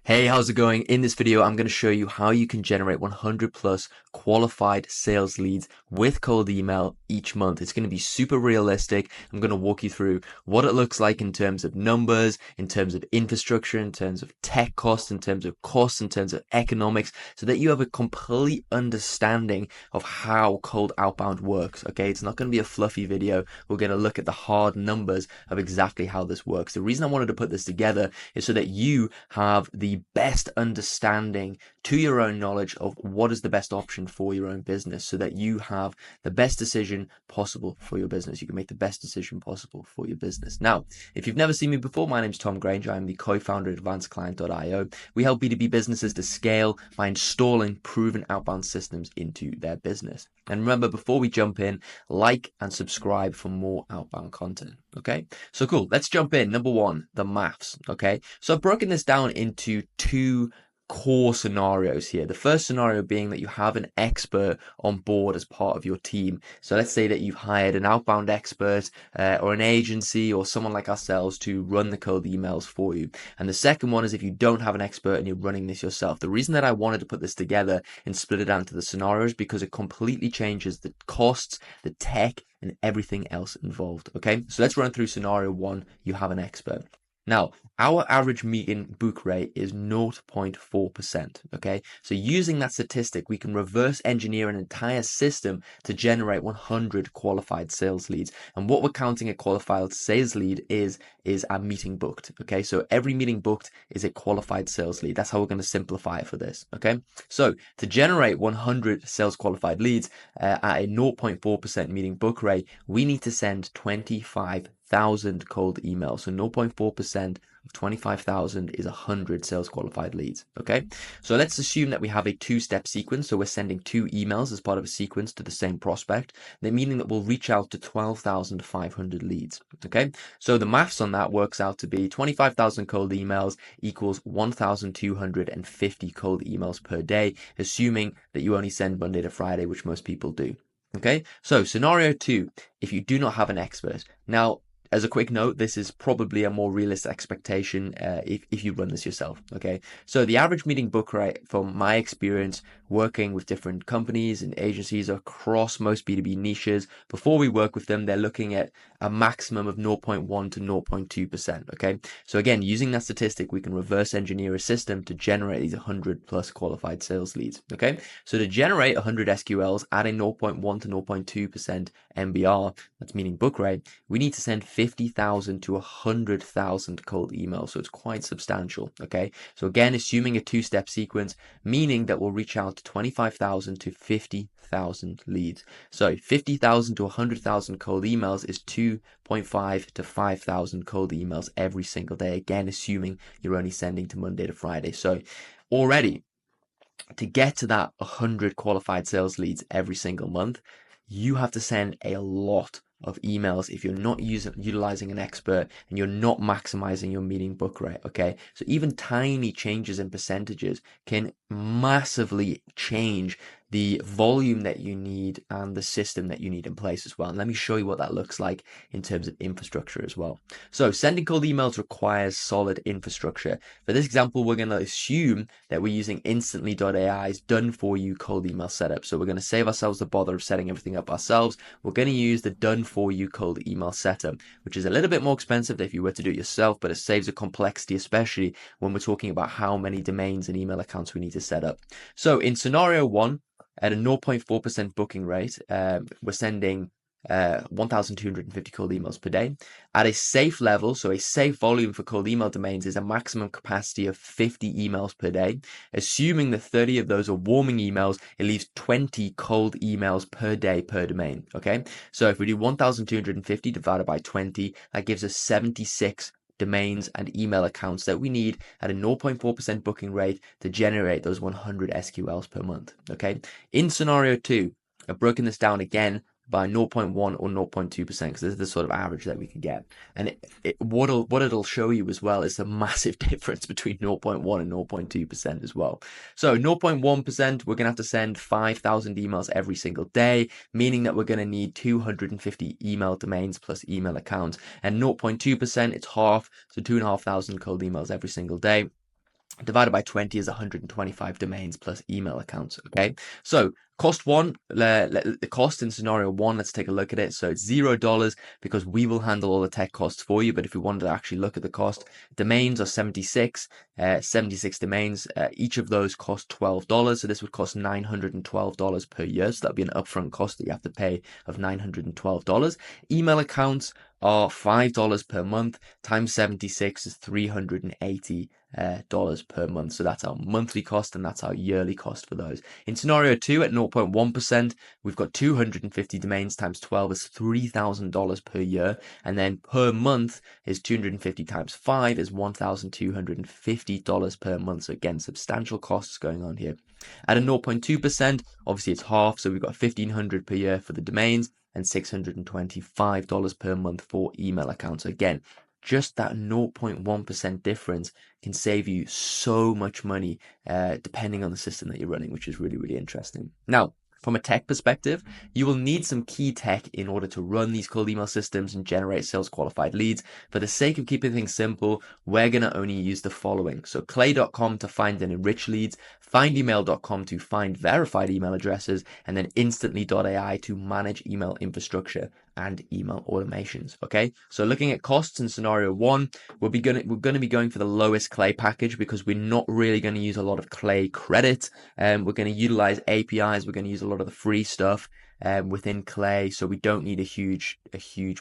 Hey, how's it going? In this video, I'm going to show you how you can generate 100 plus qualified sales leads with cold email each month. It's going to be super realistic. I'm going to walk you through what it looks like in terms of numbers, in terms of infrastructure, in terms of tech costs, in terms of costs, in terms of economics, so that you have a complete understanding of how cold outbound works. Okay, it's not going to be a fluffy video. We're going to look at the hard numbers of exactly how this works. The reason I wanted to put this together is so that you have the best understanding to your own knowledge of what is the best option for your own business, so that you have the best decision possible for your business. You can make the best decision possible for your business. Now, if you've never seen me before, my name's Tom Granger. I'm the co-founder of AdvancedClient.io. We help B2B businesses to scale by installing proven outbound systems into their business. And remember, before we jump in, like and subscribe for more outbound content. Okay, so cool. Let's jump in. Number one, the maths. Okay, so I've broken this down into two core scenarios here. The first scenario being that you have an expert on board as part of your team. So let's say that you've hired an outbound expert or an agency or someone like ourselves to run the cold emails for you. And the second one is if you don't have an expert and you're running this yourself. The reason that I wanted to put this together and split it down to the scenarios because it completely changes the costs, the tech, and everything else involved. Okay, so let's run through scenario one. You have an expert. Now, our average meeting book rate is 0.4%. Okay, so using that statistic, we can reverse engineer an entire system to generate 100 qualified sales leads. And what we're counting a qualified sales lead is a meeting booked. Okay, so every meeting booked is a qualified sales lead. That's how we're going to simplify it for this. Okay, so to generate 100 sales qualified leads at a 0.4% meeting book rate, we need to send 25,000 cold emails. So 0.4% of 25,000 is 100 sales qualified leads. Okay, so let's assume that we have a two-step sequence. So we're sending two emails as part of a sequence to the same prospect, meaning that we'll reach out to 12,500 leads. Okay, so the maths on that works out to be 25,000 cold emails equals 1,250 cold emails per day, assuming that you only send Monday to Friday, which most people do. Okay, so scenario two, if you do not have an expert. Now, as a quick note, this is probably a more realistic expectation if you run this yourself. Okay, so the average meeting book rate, from my experience working with different companies and agencies across most B2B niches, before we work with them, they're looking at a maximum of 0.1 to 0.2%. Okay, so again, using that statistic, we can reverse engineer a system to generate these 100 plus qualified sales leads. Okay, so to generate 100 SQLs at a 0.1 to 0.2% MBR, that's meaning book rate, we need to send 50,000 to 100,000 cold emails. So it's quite substantial. Okay, so again, assuming a two-step sequence, meaning that we'll reach out to 25,000 to 50,000 leads. So 50,000 to 100,000 cold emails is 2.5 to 5,000 cold emails every single day. Again, assuming you're only sending to Monday to Friday. So already, to get to that 100 qualified sales leads every single month, you have to send a lot of emails if you're not utilizing an expert and you're not maximizing your meeting book rate. Okay, so even tiny changes in percentages can massively change the volume that you need and the system that you need in place as well. And let me show you what that looks like in terms of infrastructure as well. So sending cold emails requires solid infrastructure. For this example, we're going to assume that we're using Instantly.ai's done for you cold email setup. So we're going to save ourselves the bother of setting everything up ourselves. We're going to use the done for you cold email setup, which is a little bit more expensive than if you were to do it yourself, but it saves the complexity, especially when we're talking about how many domains and email accounts we need to set up. So in scenario one, at a 0.4% booking rate, we're sending 1,250 cold emails per day. At a safe level, so a safe volume for cold email domains is a maximum capacity of 50 emails per day. Assuming that 30 of those are warming emails, it leaves 20 cold emails per day per domain. Okay, so if we do 1,250 divided by 20, that gives us 76 domains and email accounts that we need at a 0.4% booking rate to generate those 100 SQLs per month. Okay, in scenario two, I've broken this down again by 0.1 or 0.2% because this is the sort of average that we can get. And what it'll show you as well is the massive difference between 0.1 and 0.2% as well. So 0.1%, we're going to have to send 5,000 emails every single day, meaning that we're going to need 250 email domains plus email accounts. And 0.2%, it's half, so 2,500 cold emails every single day. divided by 20 is 125 domains plus email accounts. Okay, so cost one, the cost in scenario one, let's take a look at it. So it's $0 because we will handle all the tech costs for you. But if we wanted to actually look at the cost, domains are 76 domains. Each of those cost $12. So this would cost $912 per year. So that'd be an upfront cost that you have to pay of $912. Email accounts are $5 per month times 76 is $380 per month. So that's our monthly cost and that's our yearly cost for those. In scenario 2 at 0.1%, we've got 250 domains times 12 is $3,000 per year, and then per month is 250 times 5 is $1,250 per month. So again, substantial costs going on here. At a 0.2%, obviously it's half, so we've got $1,500 per year for the domains and $625 per month for email accounts. Again, just that 0.1% difference can save you so much money depending on the system that you're running, which is really, really interesting. Now, from a tech perspective, you will need some key tech in order to run these cold email systems and generate sales qualified leads. For the sake of keeping things simple, we're going to only use the following. So clay.com to find and enrich leads, findemail.com to find verified email addresses, and then instantly.ai to manage email infrastructure and email automations. Okay, so looking at costs in scenario one, we're going to be going for the lowest Clay package because we're not really going to use a lot of Clay credit, and we're going to utilize APIs. We're going to use a lot of the free stuff within Clay, so we don't need a huge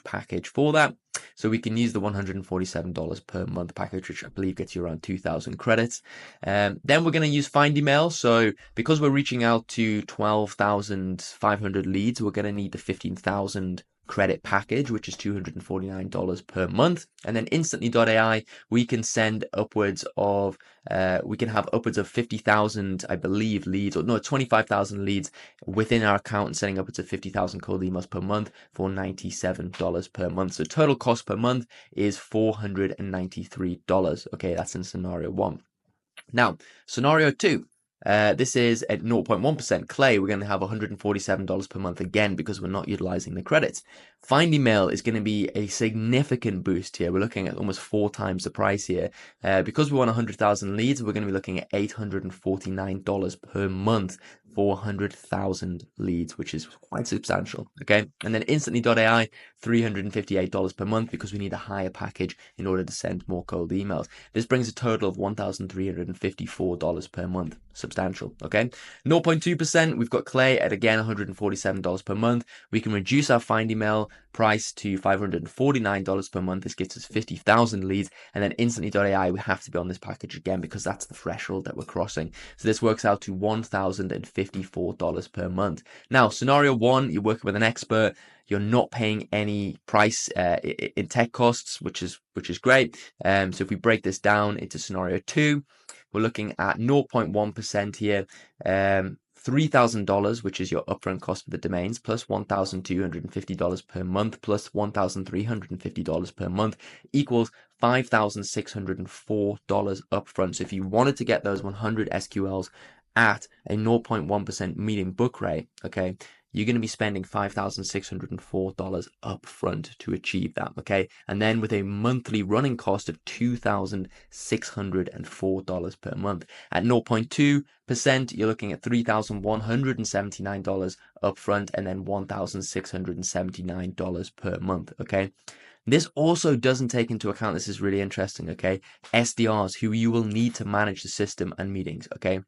package for that. So we can use the $147 per month package, which I believe gets you around 2,000 credits. Then we're going to use Find Email. So because we're reaching out to 12,500 leads, we're going to need the 15,000 credit package, which is $249 per month. And then instantly.ai, we can send upwards of we can have upwards of 50,000, I believe, leads, or no, 25,000 leads within our account and sending upwards of 50,000 cold emails per month for $97 per month. So total cost per month is $493. Okay, that's in scenario one. Now, scenario two. This is at 0.1% Clay. We're going to have $147 per month again because we're not utilizing the credits. Find Email is going to be a significant boost here. We're looking at almost 4 times the price here. Because we want 100,000 leads, we're going to be looking at $849 per month for 100,000 leads, which is quite substantial. Okay, and then instantly.ai, $358 per month because we need a higher package in order to send more cold emails. This brings a total of $1,354 per month. Substantial. Okay, 0.2%, we've got Clay at again $147 per month. We can reduce our Find Email price to $549 per month. This gets us 50,000 leads, and then instantly.ai, we have to be on this package again because that's the threshold that we're crossing. So this works out to $1,054 per month. Now, scenario one, you're working with an expert. You're not paying any price in tech costs, which is great. So if we break this down into scenario two, we're looking at 0.1% here, $3,000, which is your upfront cost for the domains, plus $1,250 per month, plus $1,350 per month, equals $5,604 upfront. So if you wanted to get those 100 SQLs at a 0.1% median book rate, okay, you're going to be spending $5,604 upfront to achieve that, okay? And then with a monthly running cost of $2,604 per month. At 0.2%, you're looking at $3,179 upfront and then $1,679 per month, okay? This also doesn't take into account, this is really interesting, okay, SDRs who you will need to manage the system and meetings, okay?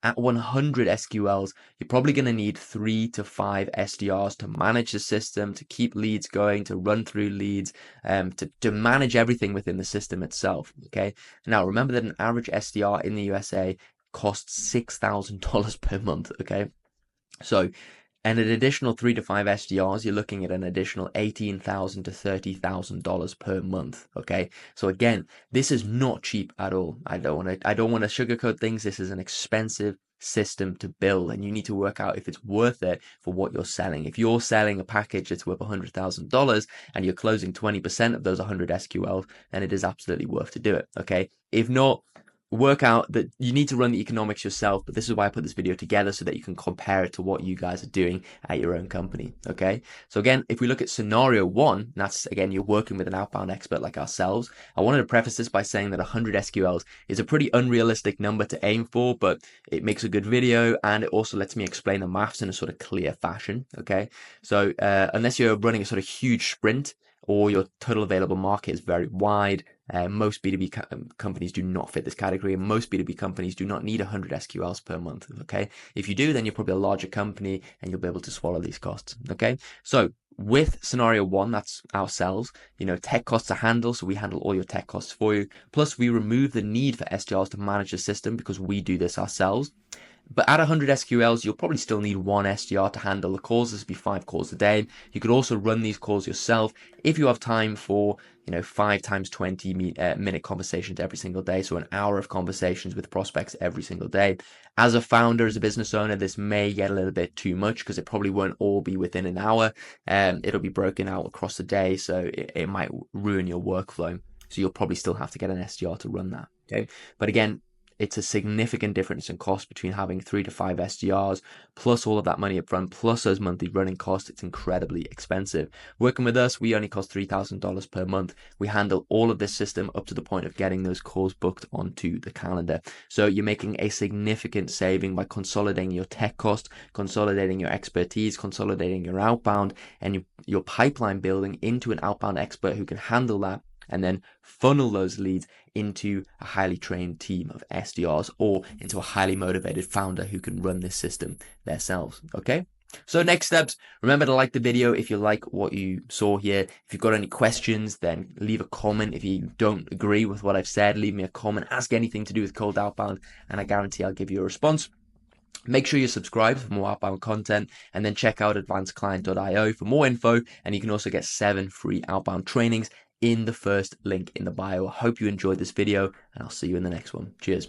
At 100 SQLs, you're probably going to need 3 to 5 SDRs to manage the system, to keep leads going, to run through leads, to manage everything within the system itself, okay? Now, remember that an average SDR in the USA costs $6,000 per month, okay? So, and an additional 3 to 5 SDRs, you're looking at an additional $18,000 to $30,000 per month. Okay, so again, this is not cheap at all. I don't want to sugarcoat things. This is an expensive system to build, and you need to work out if it's worth it for what you're selling. If you're selling a package that's worth $100,000 and you're closing 20% of those 100 SQLs, then it is absolutely worth to do it. Okay, if not, work out that you need to run the economics yourself, but this is why I put this video together so that you can compare it to what you guys are doing at your own company. Okay, so again, if we look at scenario one, that's again, you're working with an outbound expert like ourselves. I wanted to preface this by saying that 100 SQLs is a pretty unrealistic number to aim for, but it makes a good video and it also lets me explain the maths in a sort of clear fashion. Okay, so unless you're running a sort of huge sprint or your total available market is very wide, most B2B companies do not fit this category, and most B2B companies do not need 100 SQLs per month. Okay, if you do, then you're probably a larger company and you'll be able to swallow these costs. Okay, so with scenario one, that's ourselves, tech costs to handle, so we handle all your tech costs for you. Plus, we remove the need for SDRs to manage the system because we do this ourselves. But at 100 SQLs, you'll probably still need one SDR to handle the calls. This would be 5 calls a day. You could also run these calls yourself if you have time for, 5 times 20 minute conversations every single day. So an hour of conversations with prospects every single day. As a founder, as a business owner, this may get a little bit too much because it probably won't all be within an hour. It'll be broken out across the day, so it might ruin your workflow. So you'll probably still have to get an SDR to run that. Okay, but again, it's a significant difference in cost between having 3 to 5 SDRs, plus all of that money up front, plus those monthly running costs. It's incredibly expensive. Working with us, we only cost $3,000 per month. We handle all of this system up to the point of getting those calls booked onto the calendar. So you're making a significant saving by consolidating your tech cost, consolidating your expertise, consolidating your outbound, and your pipeline building into an outbound expert who can handle that and then funnel those leads into a highly trained team of SDRs or into a highly motivated founder who can run this system themselves. Okay, so next steps, remember to like the video if you like what you saw here. If you've got any questions, then leave a comment. If you don't agree with what I've said, leave me a comment, ask anything to do with cold outbound, and I guarantee I'll give you a response. Make sure you subscribe for more outbound content, and then check out advancedclient.io for more info, and you can also get 7 free outbound trainings in the first link in the bio. I hope you enjoyed this video, and I'll see you in the next one. Cheers.